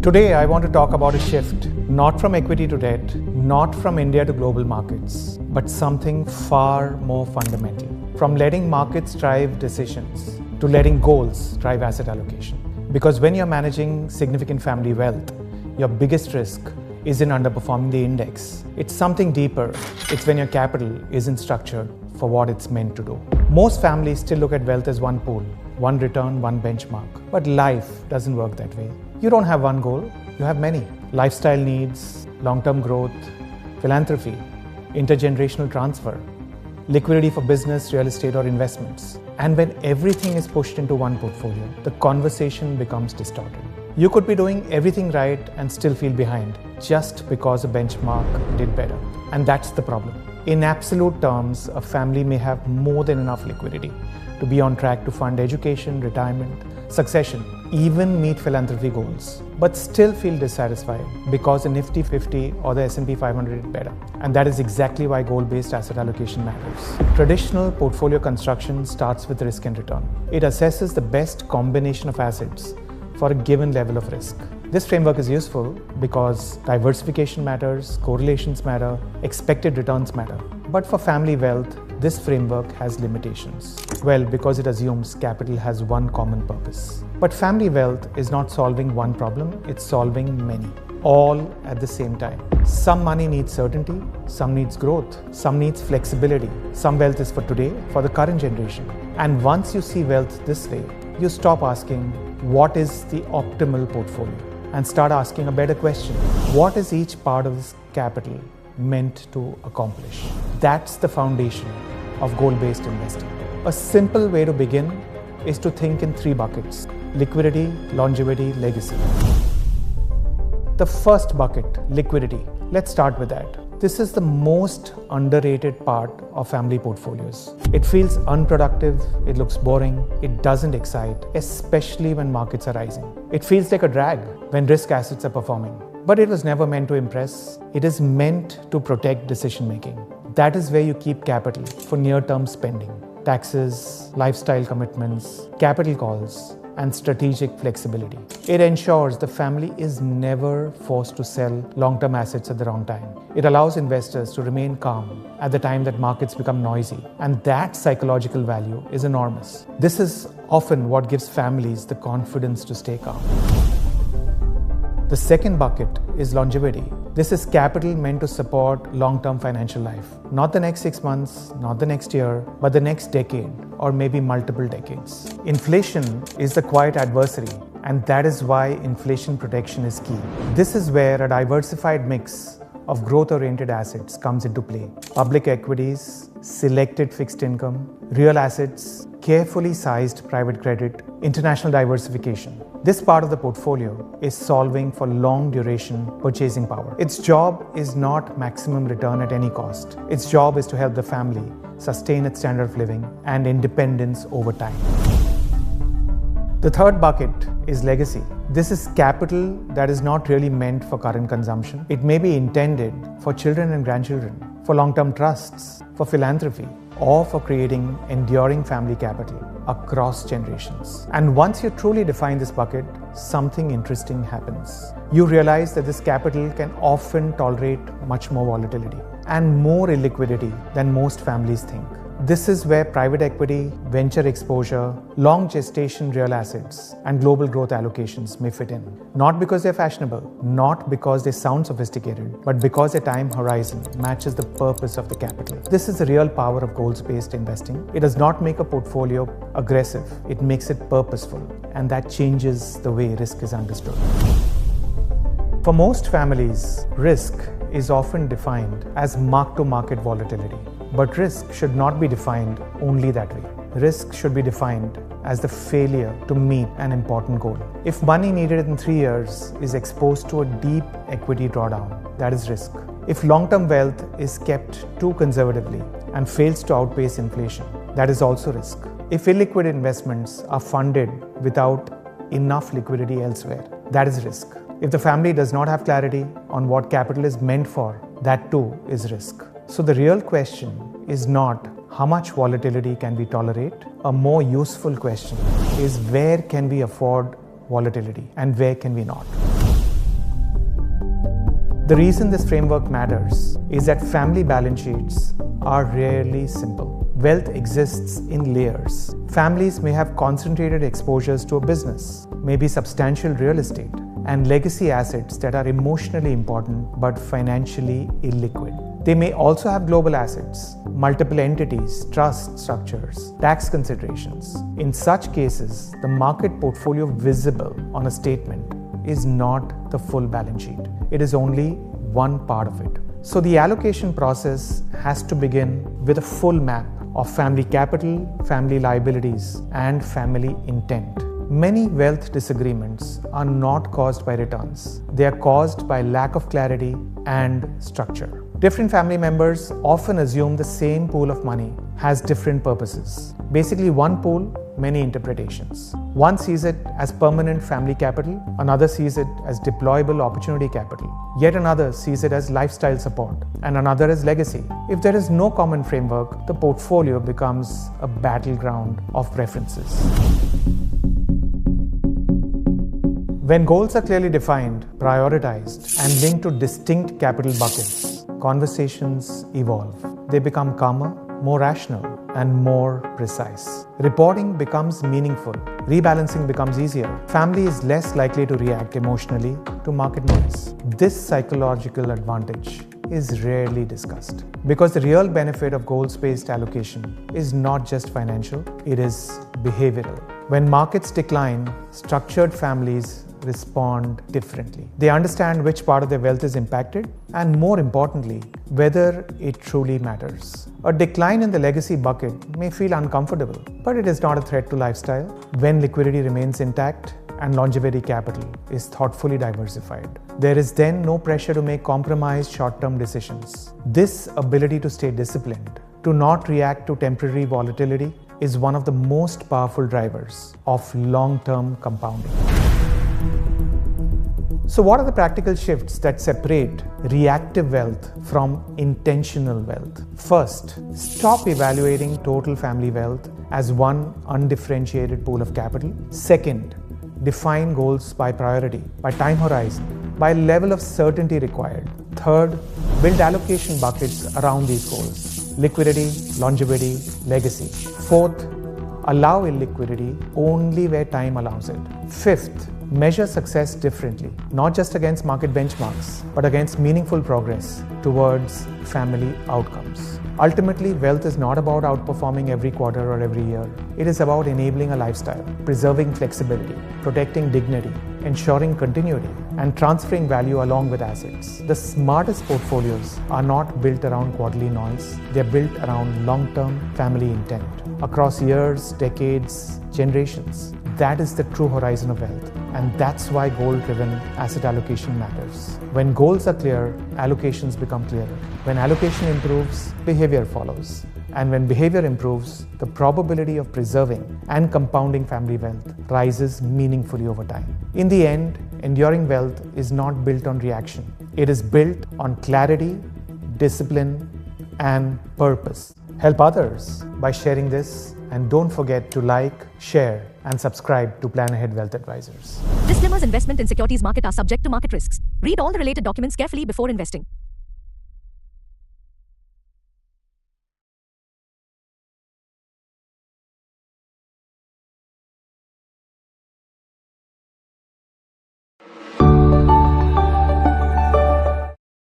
Today, I want to talk about a shift, not from equity to debt, not from India to global markets, but something far more fundamental. From letting markets drive decisions to letting goals drive asset allocation. Because when you're managing significant family wealth, your biggest risk isn't underperforming the index. It's something deeper. It's when your capital isn't structured for what it's meant to do. Most families still look at wealth as one pool, one return, one benchmark. But life doesn't work that way. You don't have one goal, you have many. Lifestyle needs, long-term growth, philanthropy, intergenerational transfer, liquidity for business, real estate, or investments. And when everything is pushed into one portfolio, the conversation becomes distorted. You could be doing everything right and still feel behind just because a benchmark did better. And that's the problem. In absolute terms, a family may have more than enough liquidity to be on track to fund education, retirement, succession, even meet philanthropy goals, but still feel dissatisfied because the Nifty 50 or the S&P 500 did better. And that is exactly why goal-based asset allocation matters. Traditional portfolio construction starts with risk and return. It assesses the best combination of assets for a given level of risk. This framework is useful because diversification matters, correlations matter, expected returns matter. But for family wealth, this framework has limitations. Well, because it assumes capital has one common purpose. But family wealth is not solving one problem, it's solving many, all at the same time. Some money needs certainty, some needs growth, some needs flexibility. Some wealth is for today, for the current generation. And once you see wealth this way, you stop asking, what is the optimal portfolio? And start asking a better question. What is each part of this capital meant to accomplish? That's the foundation of goal-based investing. A simple way to begin is to think in three buckets: liquidity, longevity, legacy. The first bucket, liquidity. Let's start with that. This is the most underrated part of family portfolios. It feels unproductive, it looks boring, it doesn't excite, especially when markets are rising. It feels like a drag when risk assets are performing. But it was never meant to impress. It is meant to protect decision making. That is where you keep capital for near-term spending, taxes, lifestyle commitments, capital calls, and strategic flexibility. It ensures the family is never forced to sell long-term assets at the wrong time. It allows investors to remain calm at the time that markets become noisy, and that psychological value is enormous. This is often what gives families the confidence to stay calm. The second bucket is longevity. This is capital meant to support long-term financial life. Not the next 6 months, not the next year, but the next decade, or maybe multiple decades. Inflation is the quiet adversary, and that is why inflation protection is key. This is where a diversified mix of growth-oriented assets comes into play. Public equities, selected fixed income, real assets, carefully sized private credit, international diversification. This part of the portfolio is solving for long duration purchasing power. Its job is not maximum return at any cost. Its job is to help the family sustain its standard of living and independence over time. The third bucket is legacy. This is capital that is not really meant for current consumption. It may be intended for children and grandchildren, for long-term trusts, for philanthropy, or for creating enduring family capital across generations. And once you truly define this bucket, something interesting happens. You realize that this capital can often tolerate much more volatility and more illiquidity than most families think. This is where private equity, venture exposure, long gestation real assets, and global growth allocations may fit in. Not because they're fashionable, not because they sound sophisticated, but because their time horizon matches the purpose of the capital. This is the real power of goals-based investing. It does not make a portfolio aggressive, it makes it purposeful, and that changes the way risk is understood. For most families, risk is often defined as mark-to-market volatility. But risk should not be defined only that way. Risk should be defined as the failure to meet an important goal. If money needed in 3 years is exposed to a deep equity drawdown, that is risk. If long-term wealth is kept too conservatively and fails to outpace inflation, that is also risk. If illiquid investments are funded without enough liquidity elsewhere, that is risk. If the family does not have clarity on what capital is meant for, that too is risk. So the real question is not how much volatility can we tolerate. A more useful question is where can we afford volatility and where can we not. The reason this framework matters is that family balance sheets are rarely simple. Wealth exists in layers. Families may have concentrated exposures to a business, maybe substantial real estate, and legacy assets that are emotionally important but financially illiquid. They may also have global assets, multiple entities, trust structures, tax considerations. In such cases, the market portfolio visible on a statement is not the full balance sheet. It is only one part of it. So the allocation process has to begin with a full map of family capital, family liabilities, and family intent. Many wealth disagreements are not caused by returns. They are caused by lack of clarity and structure. Different family members often assume the same pool of money has different purposes. Basically, one pool, many interpretations. One sees it as permanent family capital, another sees it as deployable opportunity capital, yet another sees it as lifestyle support, and another as legacy. If there is no common framework, the portfolio becomes a battleground of preferences. When goals are clearly defined, prioritized, and linked to distinct capital buckets, conversations evolve. They become calmer, more rational, and more precise. Reporting becomes meaningful. Rebalancing becomes easier. Family is less likely to react emotionally to market noise. This psychological advantage is rarely discussed because the real benefit of goals-based allocation is not just financial, it is behavioral. When markets decline, structured families respond differently. They understand which part of their wealth is impacted and, more importantly, whether it truly matters. A decline in the legacy bucket may feel uncomfortable, but it is not a threat to lifestyle when liquidity remains intact and longevity capital is thoughtfully diversified. There is then no pressure to make compromised short-term decisions. This ability to stay disciplined, to not react to temporary volatility, is one of the most powerful drivers of long-term compounding. So what are the practical shifts that separate reactive wealth from intentional wealth? First, stop evaluating total family wealth as one undifferentiated pool of capital. Second, define goals by priority, by time horizon, by level of certainty required. Third, build allocation buckets around these goals: liquidity, longevity, legacy. Fourth, allow illiquidity only where time allows it. Fifth, measure success differently, not just against market benchmarks, but against meaningful progress towards family outcomes. Ultimately, wealth is not about outperforming every quarter or every year. It is about enabling a lifestyle, preserving flexibility, protecting dignity, ensuring continuity, and transferring value along with assets. The smartest portfolios are not built around quarterly noise. They're built around long-term family intent across years, decades, generations. That is the true horizon of wealth. And that's why goal-driven asset allocation matters. When goals are clear, allocations become clearer. When allocation improves, behavior follows. And when behavior improves, the probability of preserving and compounding family wealth rises meaningfully over time. In the end, enduring wealth is not built on reaction. It is built on clarity, discipline, and purpose. Help others by sharing this, and don't forget to like, share, and subscribe to PlanAhead Wealth Advisors. Disclaimers: investment in securities market are subject to market risks. Read all the related documents carefully before investing.